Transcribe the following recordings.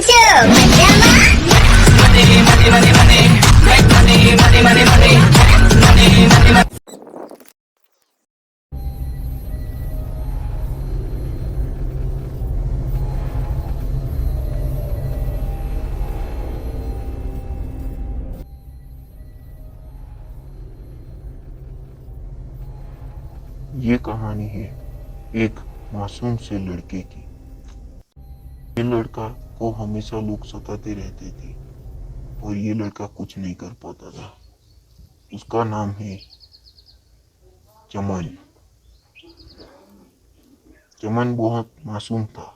છું ये कहानी है एक मासूम से लड़के की। ये लड़का को हमेशा लोग सताते रहते थे और ये लड़का कुछ नहीं कर पाता था। उसका नाम है चमन। चमन बहुत मासूम था।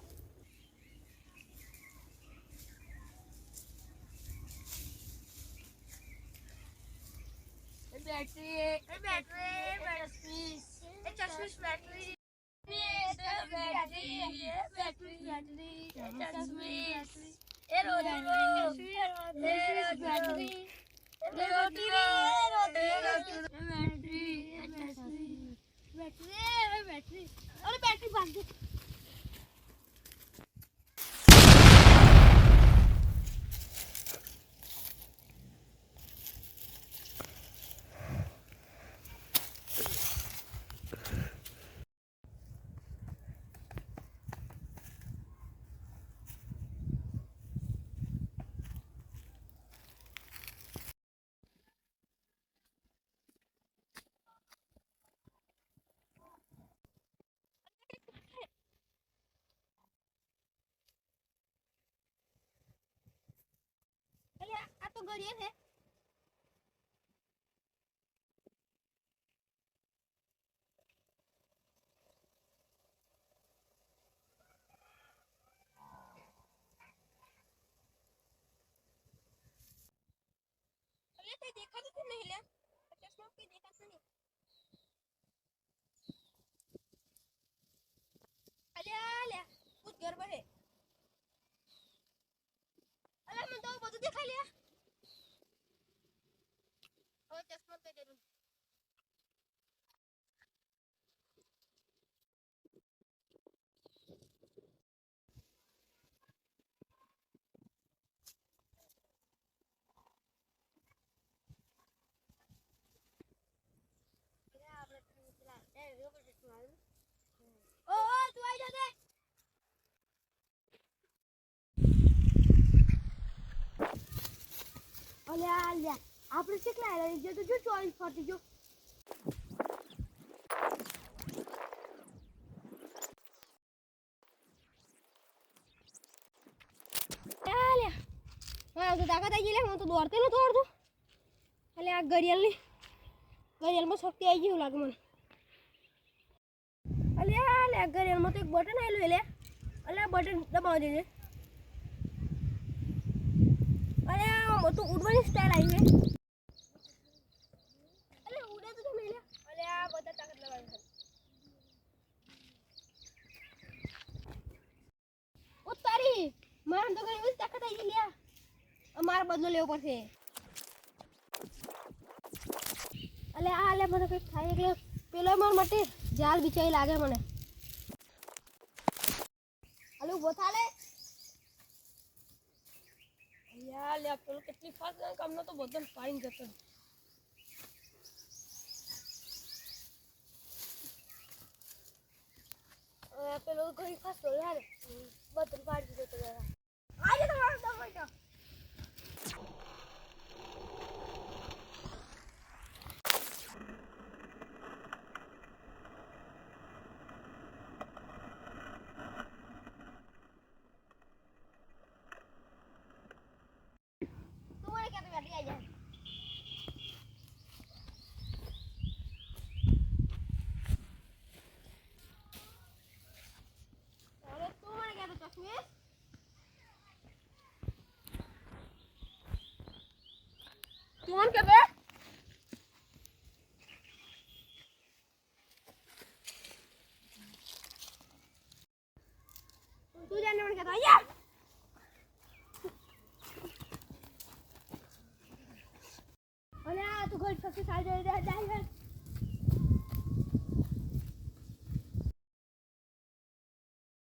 આ તો ગળિયા છે અલ્યા કઈ દેખાતું જ નહીં લ્યા ચશ્મા કઈ દેખાતું નહીં અલ્યા લ્યા કુછ ગરબડ હે અલ્યા મને તો બધું દેખાય લ્યા હવે ચશ્મા કઈ દેલું ઓ તું આઈ જા દે અલ્યા લ્યા આપણે કેટલા આયા જે તો જો 24 ફરતી જો લ્યા હા તો તાકાત આવી ગઈ લે હું તો દોડતે ન દોડતો અલ્યા આ ઘડિયાળમાં શક્તિ આવી ગઈ એવું લાગે મને અલ્યા લ્યા ઘડિયાળમાં તો એક બટન આવેલું લે અલ્યા બટન દબાવી દેજે અલ્યા તો ઉડવાની સ્ટાઇલ આવી છે અલ્યા ઉડે તો તમે લે અલ્યા બધા તાકાત લગાવી ઓ તારી મારા તો ઘણી બધી તાકાત આવી ગઈ લ્યા અમારો બદલો લેવો પડશે અલ્યા આ લે મને કંઈક થાય એટલે પેલો મારા માટે જાલ બિચારી લાગે મને અલે ઉભો થા લે યાર લે પેલો કેટલી ફાસ્ટ જાય કામનો તો બધો પાણી જતો પેલો ઘણી ફાસ્ટ હોય યાર બધો પાણી જતો આજે તમારો દમ હોય તો तुम क्या बे तू जाने वाला क्या था यार अरे तू घर सबसे साइड जा जा